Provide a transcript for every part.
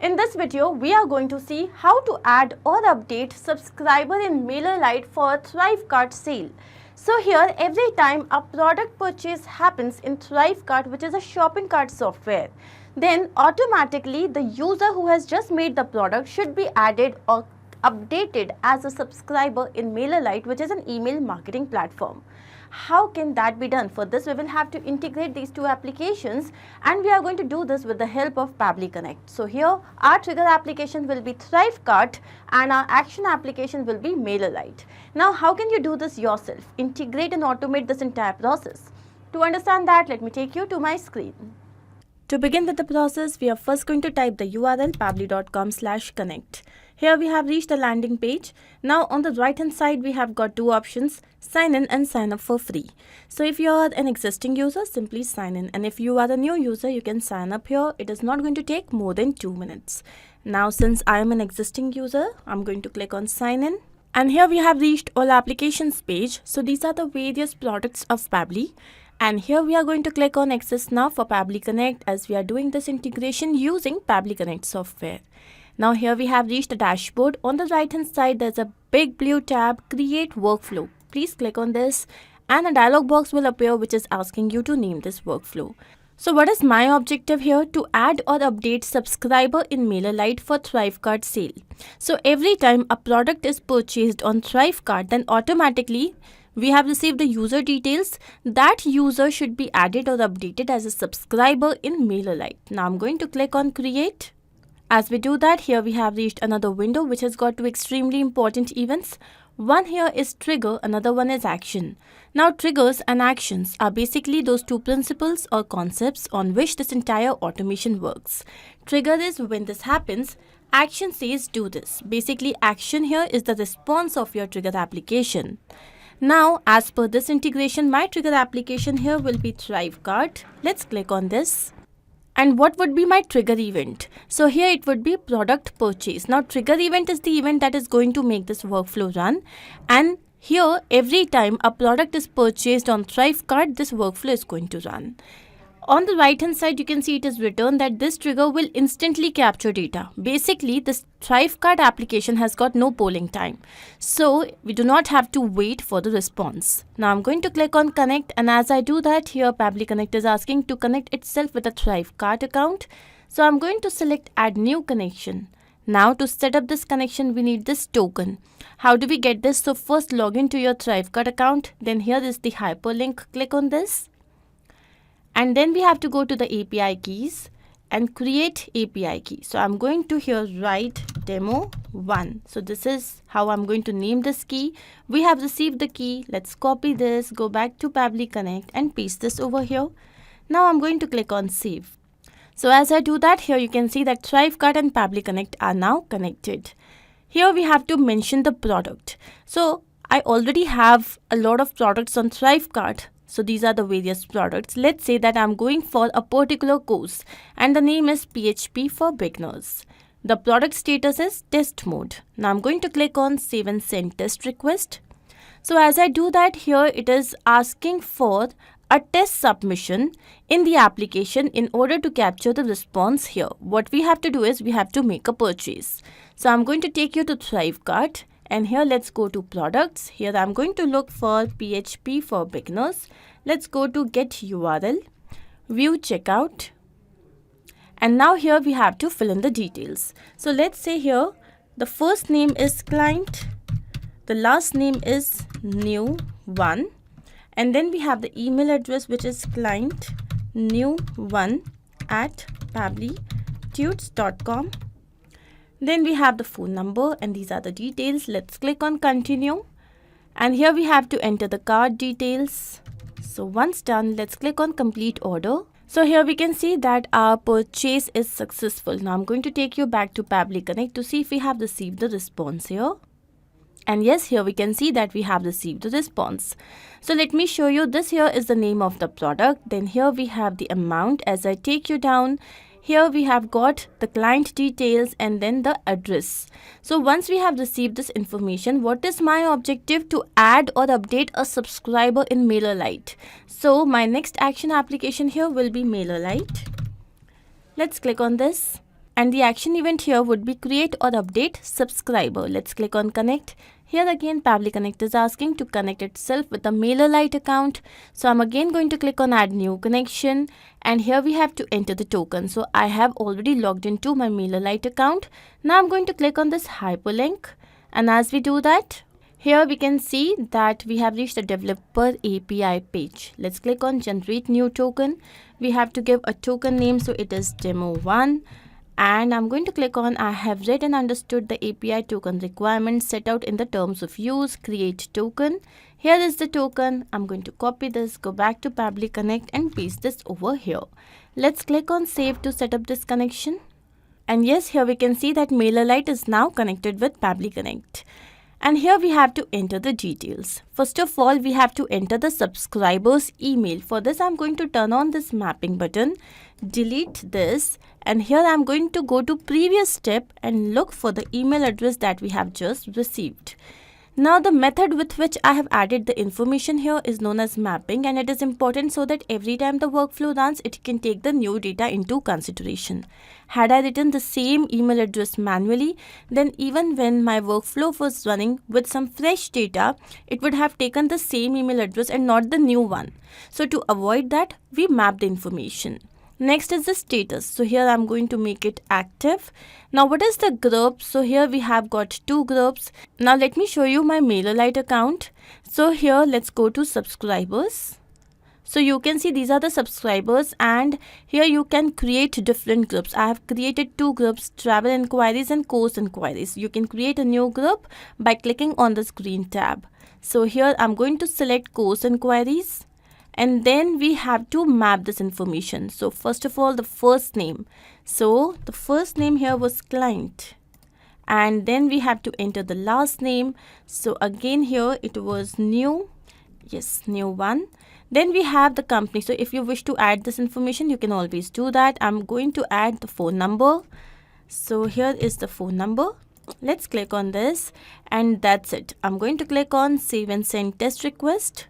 In this video, we are going to see how to add or update subscriber in MailerLite for a ThriveCart sale. So here, every time a product purchase happens in ThriveCart, which is a shopping cart software, then automatically the user who has just made the product should be added or updated as a subscriber in MailerLite, which is an email marketing platform. How can that be done? For this, we will have to integrate these two applications, and we are going to do this with the help of Pabbly Connect. So here, our trigger application will be ThriveCart and our action application will be MailerLite. Now, how can you do this yourself? Integrate and automate this entire process. To understand that, let me take you to my screen. To begin with the process, we are first going to type the URL pabbly.com/connect. Here we have reached the landing page. Now on the right hand side, we have got two options, sign in and sign up for free. So if you are an existing user, simply sign in, and if you are a new user, you can sign up here. It is not going to take more than 2 minutes. Now since I am an existing user, I'm going to click on sign in. And here we have reached all applications page. So these are the various products of Pabbly. And here we are going to click on access now for Pabbly Connect, as we are doing this integration using Pabbly Connect software. Now here we have reached the dashboard. On the right hand side, there's a big blue tab, create workflow. Please click on this and a dialog box will appear which is asking you to name this workflow. So what is my objective here? To add or update subscriber in MailerLite for ThriveCart sale. So every time a product is purchased on ThriveCart, then automatically we have received the user details. That user should be added or updated as a subscriber in MailerLite. Now I'm going to click on create. As we do that, here we have reached another window which has got two extremely important events. One here is trigger, another one is action. Now triggers and actions are basically those two principles or concepts on which this entire automation works. Trigger is when this happens, action says do this. Basically action here is the response of your trigger application. Now as per this integration, my trigger application here will be ThriveCart. Let's click on this. And what would be my trigger event? So here it would be product purchase. Now trigger event is the event that is going to make this workflow run. And here every time a product is purchased on ThriveCart, this workflow is going to run. On the right hand side, you can see it is written that this trigger will instantly capture data. Basically, this ThriveCart application has got no polling time. So we do not have to wait for the response. Now I'm going to click on connect, and as I do that, here Pabbly Connect is asking to connect itself with a ThriveCart account. So I'm going to select add new connection. Now to set up this connection, we need this token. How do we get this? So first log into your ThriveCart account. Then here is the hyperlink. Click on this. And then we have to go to the API keys and create API key. So I'm going to here write demo 1. So this is how I'm going to name this key. We have received the key. Let's copy this, go back to Pabbly Connect and paste this over here. Now I'm going to click on save. So as I do that, here you can see that ThriveCart and Pabbly Connect are now connected. Here we have to mention the product. So I already have a lot of products on ThriveCart. So these are the various products. Let's say that I'm going for a particular course and the name is PHP for beginners. The product status is test mode. Now I'm going to click on save and send test request. So as I do that, here it is asking for a test submission in the application in order to capture the response here. What we have to do is we have to make a purchase. So I'm going to take you to ThriveCart. And here let's go to products. Here I'm going to look for PHP for beginners. Let's go to get URL, view checkout. And now here we have to fill in the details. So let's say here the first name is client, the last name is new one. And then we have the email address which is client new1@pabblytudes.com. Then we have the phone number and these are the details. Let's click on continue. And here we have to enter the card details. So once done, let's click on complete order. So here we can see that our purchase is successful. Now I'm going to take you back to Pabbly Connect to see if we have received the response here. And yes, here we can see that we have received the response. So let me show you. This here is the name of the product. Then here we have the amount. As I take you down, here we have got the client details and then the address. So once we have received this information, what is my objective? To add or update a subscriber in MailerLite. So my next action application here will be MailerLite. Let's click on this. and the action event here would be create or update subscriber. Let's click on connect. Here again Pabbly Connect is asking to connect itself with the MailerLite account. So I'm again going to click on add new connection, and here we have to enter the token. So I have already logged into my MailerLite account. Now I'm going to click on this hyperlink, and as we do that, here we can see that we have reached the developer API page. Let's click on generate new token. We have to give a token name, so it is demo1. And I'm going to click on I have read and understood the API token requirements set out in the terms of use, create token. Here is the token. I'm going to copy this, go back to Pabbly Connect and paste this over here. Let's click on save to set up this connection. And yes, here we can see that MailerLite is now connected with Pabbly Connect. And here we have to enter the details. First of all, we have to enter the subscriber's email. For this, I'm going to turn on this mapping button, delete this, and here I'm going to go to previous step and look for the email address that we have just received. Now the method with which I have added the information here is known as mapping, and it is important so that every time the workflow runs, it can take the new data into consideration. Had I written the same email address manually, then even when my workflow was running with some fresh data, it would have taken the same email address and not the new one. So to avoid that, we map the information. Next is the status. So here I'm going to make it active. Now what is the group? So here we have got two groups. Now let me show you my MailerLite account. So here let's go to subscribers. So you can see these are the subscribers, and here you can create different groups. I have created two groups, travel inquiries and course inquiries. You can create a new group by clicking on this green tab. So here I'm going to select course inquiries. And then we have to map this information. So first of all, the first name. So the first name here was client. And then we have to enter the last name. So again here it was new. Yes, new one. Then we have the company. So if you wish to add this information, you can always do that. I'm going to add the phone number. So here is the phone number. Let's click on this, and that's it. I'm going to click on save and send test request.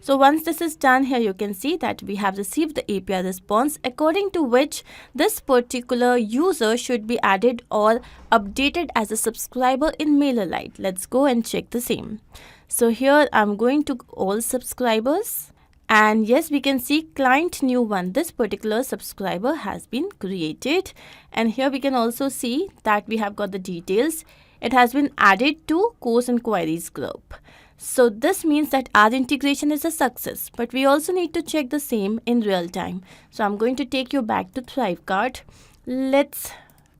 So once this is done, here you can see that we have received the API response according to which this particular user should be added or updated as a subscriber in MailerLite. Let's go and check the same. So here I'm going to all subscribers, and yes, we can see client new one. This particular subscriber has been created, and here we can also see that we have got the details. It has been added to course inquiries group. So this means that our integration is a success, but we also need to check the same in real time. So I'm going to take you back to ThriveCart. Let's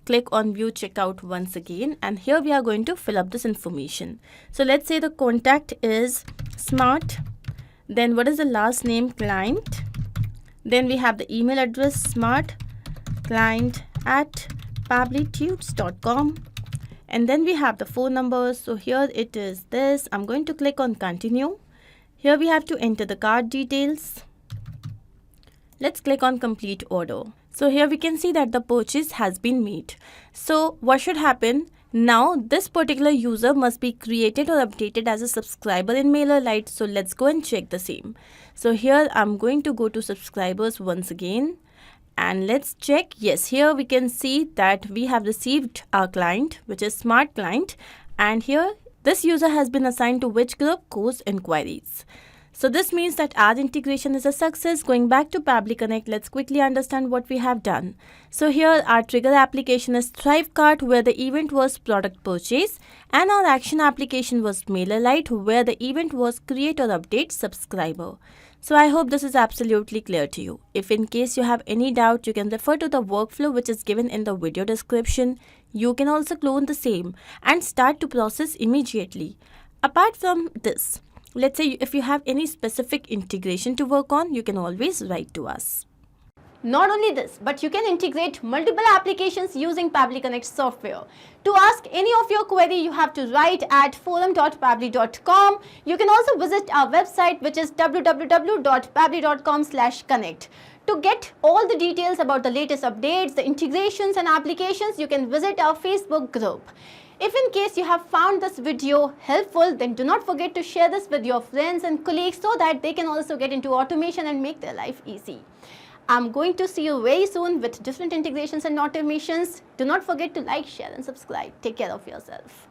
click on view checkout once again, and here we are going to fill up this information. So let's say the contact is Smart. Then what is the last name? Client. Then we have the email address smartclient@pabblytubes.com. And then we have the phone number. So here it is this. I'm going to click on continue. Here we have to enter the card details. Let's click on complete order. So here we can see that the purchase has been made. So what should happen? Now this particular user must be created or updated as a subscriber in MailerLite. So let's go and check the same. So here I'm going to go to subscribers once again. And let's check. Yes, here we can see that we have received our client, which is Smart Client. And here this user has been assigned to which group? Course inquiries. So this means that our integration is a success. Going back to Pabbly Connect, let's quickly understand what we have done. So here our trigger application is ThriveCart, where the event was product purchase, and our action application was MailerLite, where the event was create or update subscriber. So I hope this is absolutely clear to you. If in case you have any doubt, you can refer to the workflow which is given in the video description. You can also clone the same and start to process immediately. Apart from this, let's say if you have any specific integration to work on, you can always write to us. Not only this, but you can integrate multiple applications using Pabbly Connect software. To ask any of your query, you have to write at forum.pabbly.com. You can also visit our website, which is www.pabbly.com/connect. To get all the details about the latest updates, the integrations and applications, you can visit our Facebook group. If in case you have found this video helpful, then do not forget to share this with your friends and colleagues so that they can also get into automation and make their life easy. I'm going to see you very soon with different integrations and automations. Do not forget to like, share and subscribe. Take care of yourself.